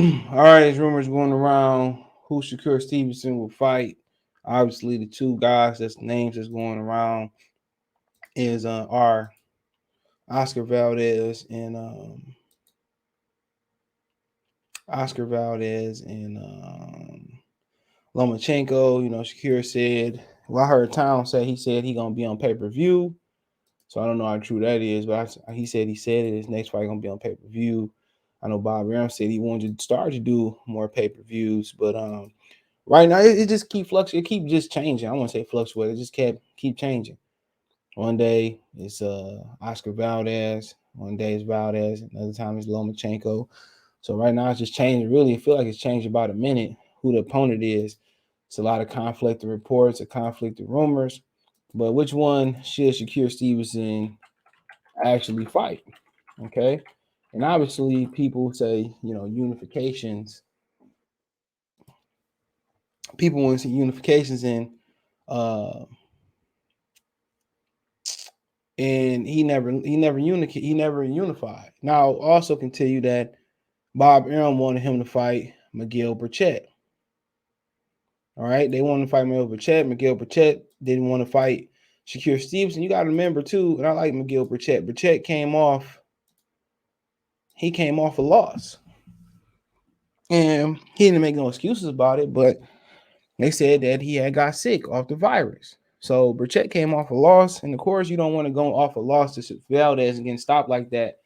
All right, there's rumors going around who Shakur Stevenson will fight. Obviously, the two guys that's names that's going around is are Oscar Valdez and Lomachenko. You know, Shakur said. Well, I heard Town say he said he gonna be on pay-per-view. So I don't know how true that is, but he said it. His next fight gonna be on pay-per-view. I know Bob Arum said he wanted to start to do more pay-per-views, but right now it just keep fluctuating. It keep just changing. I won't say fluctuate. It just keep changing. One day it's Oscar Valdez. One day it's Valdez. Another time it's Lomachenko. So right now it's just changing. Really, I feel like it's changed about a minute who the opponent is. It's a lot of conflicting reports, a conflicting rumors. But which one should Shakur Stevenson actually fight? Okay. And obviously people say, unifications. People want to see unifications uh and he never unified. Now also can tell you that Bob Arum wanted him to fight Miguel Burchett. All right, they wanted to fight Miguel Burchett. Miguel Burchett didn't want to fight Shakur Stevenson. You got to remember too, and I like Miguel Burchett. Burchett came off a loss, and he didn't make no excuses about it. But they said that he had got sick off the virus. So Burchett came off a loss, and of course you don't want to go off a loss to Valdez and getting stopped like that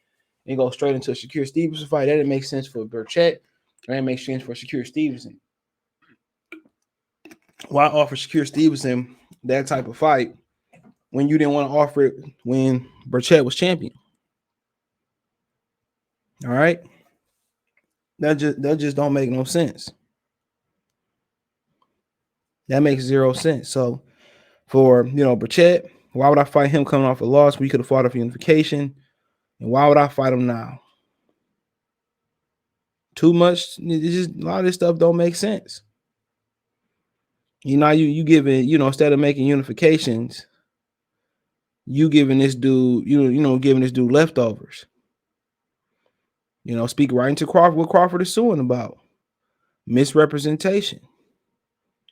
and go straight into a Shakur Stevenson fight. That didn't make sense for Burchett. That didn't make sense for Shakur Stevenson. Why offer Shakur Stevenson that type of fight when you didn't want to offer it when Burchett was champion? All right, that just don't make no sense. That makes zero sense. So for Burchett, why would I fight him coming off a loss? We could have fought off unification, and why would I fight him now? Too much. It's just a lot of this stuff don't make sense. You giving instead of making unifications, you giving this dude giving this dude leftovers. Speak right into Crawford. What Crawford is suing about misrepresentation.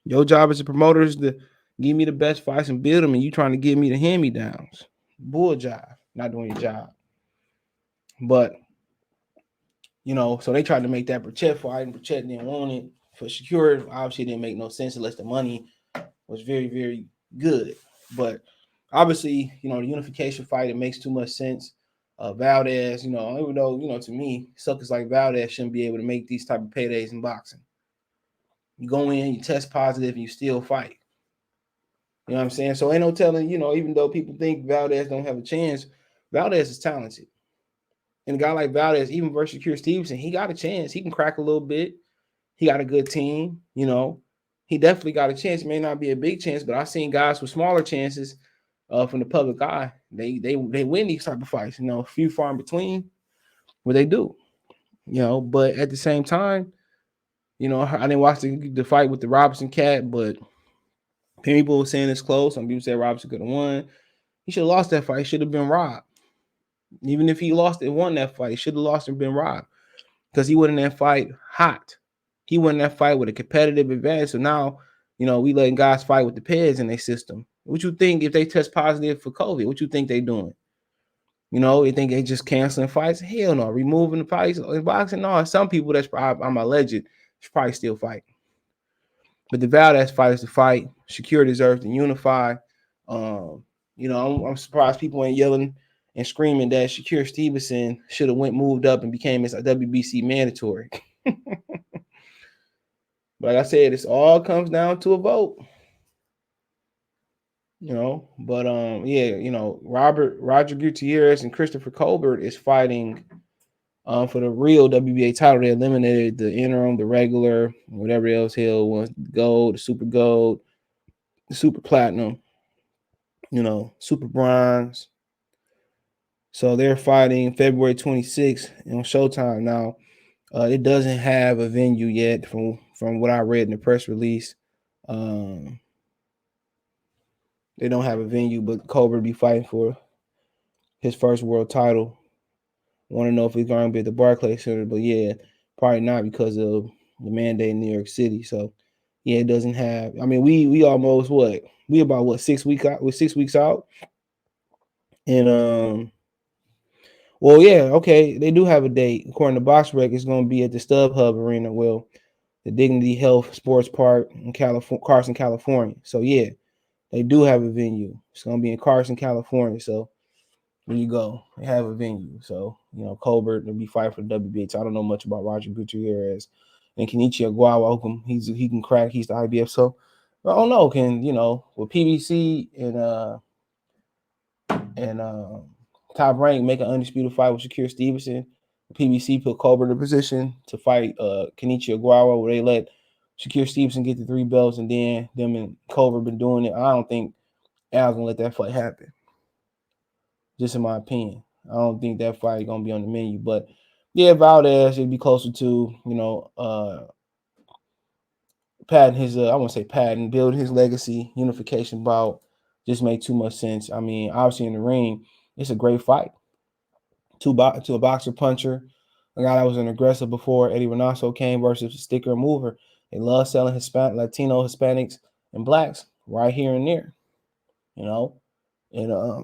Your job as a promoter is to give me the best fights and build them, and you trying to give me the hand me downs. Bull job, not doing your job. But so they tried to make that Burchett fight, and Burchett didn't want it. For Shakur, obviously, it didn't make no sense unless the money was very, very good. But obviously, the unification fight, it makes too much sense. Valdez, even though, to me, suckers like Valdez shouldn't be able to make these type of paydays in boxing. You go in, you test positive, and you still fight. You know what I'm saying? So ain't no telling, even though people think Valdez don't have a chance, Valdez is talented. And a guy like Valdez, even versus Shakur Stevenson, he got a chance. He can crack a little bit. He got a good team, He definitely got a chance. It may not be a big chance, but I've seen guys with smaller chances from the public eye. They win these type of fights, few far in between, what they do. But at the same time, I didn't watch the fight with the Robinson cat, but people were saying it's close. Some people say Robinson could have won. He should have lost that fight. He should have been robbed. Even if he lost and won that fight, he should have lost and been robbed. Because he went in that fight hot. He won that fight with a competitive advantage. So now, we letting guys fight with the pads in their system. What you think if they test positive for COVID? What you think they doing? You think they just canceling fights? Hell no. Removing the fights in boxing? No. Some people that's probably, I'm alleged, should probably still fight. But the Valdez fight is the fight. Shakur deserves to unify. I'm surprised people ain't yelling and screaming that Shakur Stevenson should have moved up and became his WBC mandatory. But like I said, this all comes down to a vote. But Roger Gutierrez and Christopher Colbert is fighting for the real WBA title. They eliminated the interim, the regular, whatever else hell wants, gold, the super gold, the super platinum, super bronze. So they're fighting February 26th on Showtime. Now, it doesn't have a venue yet from what I read in the press release. They don't have a venue, but Colbert be fighting for his first world title. Want to know if he's going to be at the Barclays Center, but yeah, Probably not because of the mandate in New York City. So yeah, it doesn't have. I mean, we almost what we about what 6 weeks out. We're 6 weeks out, and well, yeah, okay, they do have a date. According to BoxRec, it's going to be at the StubHub Arena. Well, the Dignity Health Sports Park in Carson, California. So yeah, they do have a venue. It's going to be in Carson, California. So when you go, they have a venue. So Colbert will be fighting for the WBA. I don't know much about Roger Gutierrez and Kenichi Aguawa. He can crack. He's the IBF. So I don't know. Can with PBC and Top Rank make an undisputed fight with Shakur Stevenson? PBC put Colbert in a position to fight Kenichi Aguawa, where they let Shakur Stevenson get the 3 belts, and then them and Colbert been doing it. I don't think Al's gonna let that fight happen. Just in my opinion, I don't think that fight is gonna be on the menu. But yeah, Valdez it'd be closer to padding his I won't say padding, building his legacy, unification bout. Just made too much sense. I mean, obviously in the ring, it's a great fight. To a boxer puncher, a guy that was an aggressor before Eddie Reynoso came versus a sticker and mover. They love selling Latino, Hispanics, and blacks right here and there. And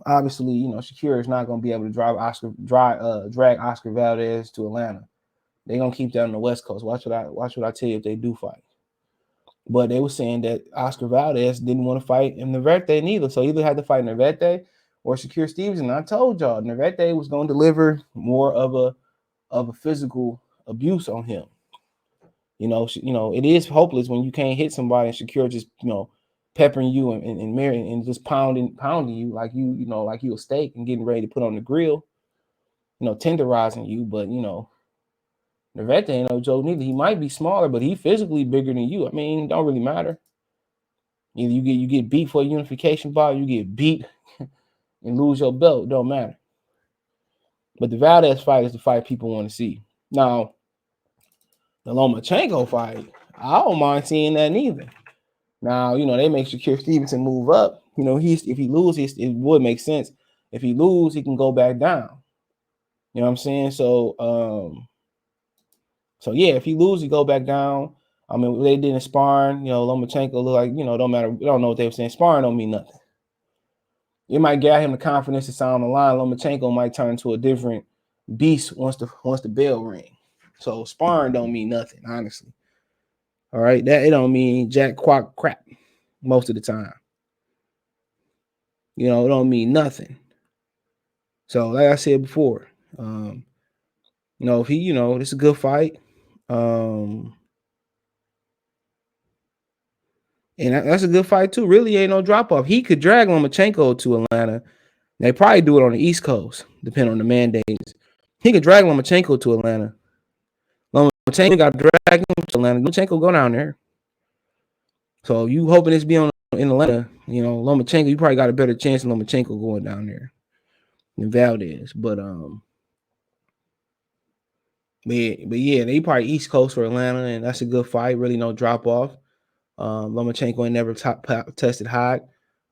obviously, Shakur is not going to be able to drag Oscar Valdez to Atlanta. They're going to keep that on the West Coast. Watch what I tell you if they do fight. But they were saying that Oscar Valdez didn't want to fight in Navarrete neither. So either had to fight Navarrete or Shakur Stevenson. I told y'all Navarrete was going to deliver more of a physical abuse on him. It is hopeless when you can't hit somebody and Shakur just peppering you and just pounding you like like you a steak and getting ready to put on the grill, tenderizing you. But Navarrete ain't no joke neither. He might be smaller, but he physically bigger than you. I mean, it don't really matter. Either you get beat for a unification bout, you get beat and lose your belt. It don't matter. But the Valdez fight is the fight people want to see. Now, the Lomachenko fight, I don't mind seeing that neither. Now, they make Shakur Stevenson move up. If he loses, it would make sense. If he loses, he can go back down. You know what I'm saying? So yeah, if he loses, he go back down. I mean, they didn't sparring. Lomachenko look like don't matter. I don't know what they were saying. Sparring don't mean nothing. It might get him the confidence to sound the line. Lomachenko might turn to a different beast once the bell ring. So sparring don't mean nothing, honestly. All right, that it don't mean jack quack crap most of the time. It don't mean nothing. So like I said before, if he, this is a good fight. And that's a good fight too. Really ain't no drop off. He could drag Lomachenko to Atlanta. They probably do it on the East Coast, depending on the mandates. He could drag Lomachenko to Atlanta. Lomachenko got to drag him to Atlanta. Lomachenko go down there. So you hoping this be in Atlanta? Lomachenko, you probably got a better chance of Lomachenko going down there than Valdez. But yeah, they probably East Coast for Atlanta, and that's a good fight. Really no drop off. Lomachenko ain't never tested hot.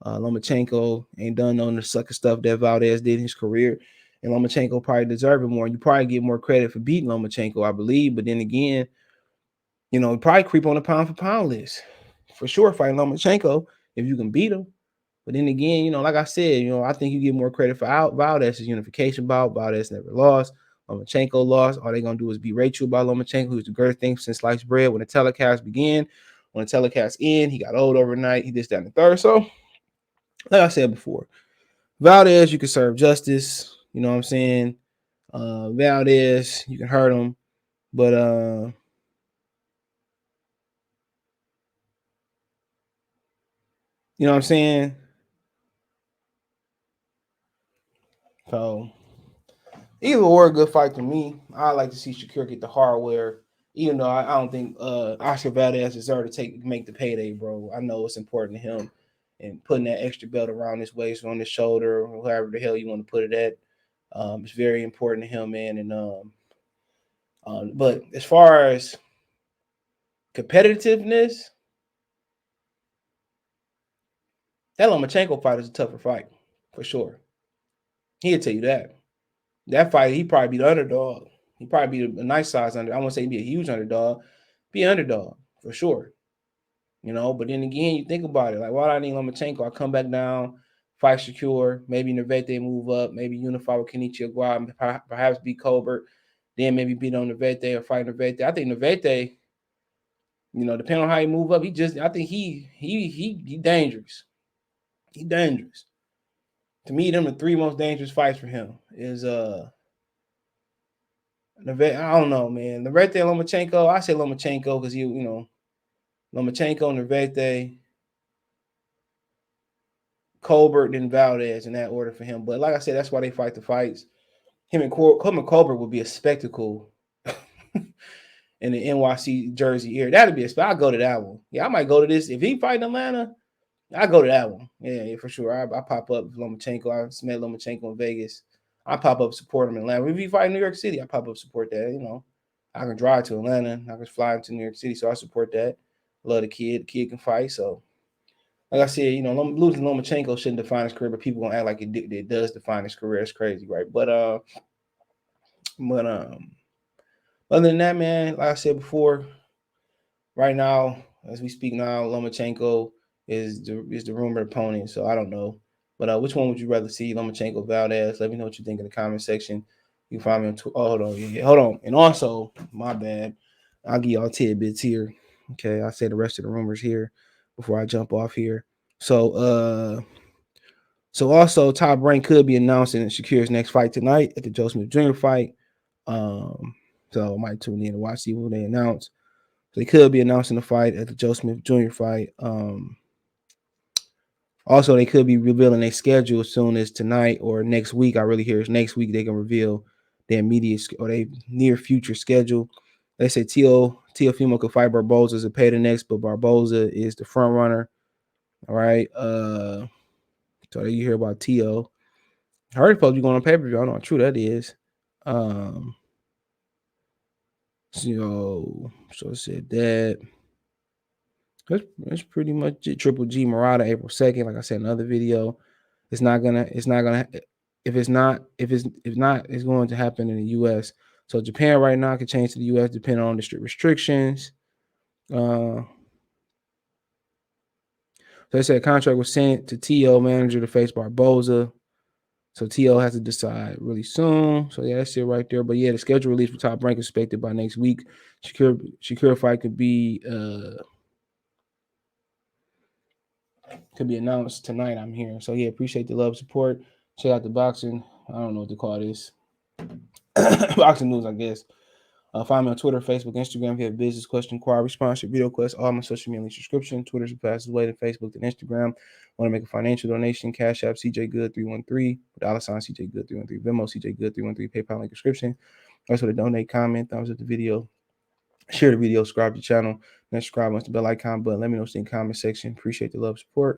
Lomachenko ain't done none of the sucker stuff that Valdez did in his career. And Lomachenko probably deserve it more. You probably get more credit for beating Lomachenko, I believe. But then again, probably creep on the pound for pound list. For sure, fighting Lomachenko if you can beat him. But then again, like I said, I think you get more credit for Valdez's unification bout. Valdez never lost. Lomachenko lost. All they're going to do is berate you about Lomachenko, who's the greatest thing since sliced bread. When the telecast began, when the telecast ended, he got old overnight. He this, that, and the third. So, like I said before, Valdez, you can serve justice. You know what I'm saying? Valdez, you can hurt him. But, you know what I'm saying? So, either or a good fight to me. I like to see Shakur get the hardware, even though I don't think Oscar Valdez deserves to make the payday, bro. I know it's important to him, and putting that extra belt around his waist, on his shoulder, or wherever the hell you want to put it at, it's very important to him, man. And but as far as competitiveness, that Lomachenko fight is a tougher fight, for sure. He'll tell you that. That fight, he probably be the underdog. He probably be a nice size under. I won't say be a huge underdog, be an underdog for sure. But then again, you think about it. Like, why do I need Lomachenko? I come back down, fight Shakur, maybe Nervete move up, maybe unify with Kenichi Aguirre, perhaps beat Colbert, then maybe beat on Nervete or fight Nervete. I think Nervete, depending on how he move up, I think he dangerous. He dangerous. To me, them the three most dangerous fights for him is Nervete. I don't know, man. Nervete and Lomachenko. I say Lomachenko because Lomachenko, Nervete, Colbert, then Valdez in that order for him. But like I said, that's why they fight the fights. Him and Colbert would be a spectacle in the NYC Jersey here. That'd be I'll go to that one. Yeah, I might go to this. If he fight in Atlanta, I go to that one. Yeah, for sure. I pop up with Lomachenko. I met Lomachenko in Vegas. I pop up support him in Atlanta. If he fight in New York City, I pop up support that. I can drive to Atlanta. I can fly into New York City, so I support that. Love the kid. The kid can fight. So, like I said, losing Lomachenko shouldn't define his career, but people gonna act like it does define his career. It's crazy, right? But other than that, man, like I said before, right now, as we speak now, Lomachenko is the rumored opponent. So I don't know. But which one would you rather see, Lomachenko, Valdez? Let me know what you think in the comment section. You can find me on Twitter. Oh, hold on. Yeah, hold on. And also, my bad, I'll give y'all tidbits here. Okay, I'll say the rest of the rumors here before I jump off here. So also Top Rank could be announcing Shakur's next fight tonight at the Joe Smith Jr. fight. So I might tune in to watch, see who they announce. So they could be announcing the fight at the Joe Smith Jr. fight. Also, they could be revealing their schedule as soon as tonight or next week. I really hear it's next week they can reveal their immediate or their near future schedule. They say Teofimo could fight Barboza as a pay the next, but Barboza is the front runner. All right. So you hear about Teo. I heard it's supposed to be going on pay-per-view. I don't know how true that is. So I said that. That's pretty much it. Triple G Murata April 2nd. Like I said in another video, it's not gonna it's not it's going to happen in the US. So Japan right now could change to the US depending on the strict restrictions. So they said a contract was sent to TO manager to face Barboza. So TO has to decide really soon. So yeah, that's it right there. But yeah, the schedule release for Top Rank is expected by next week. Shakur fight could be announced tonight. I'm here. So yeah, appreciate the love, support. Check out the boxing. I don't know what to call this. Boxing news, I guess. Find me on Twitter, Facebook, Instagram. If you have business question, inquiry, response, video requests, all my social media subscription. Twitter's the fastest way to Facebook than Instagram. Want to make a financial donation? Cash App CJ Good 313, $ CJ Good 313, Venmo CJ Good 313, PayPal link description. Also to donate, comment, thumbs up the video, share the video, subscribe to the channel, and subscribe once the bell icon button. Let me know what's in the comment section. Appreciate the love, support.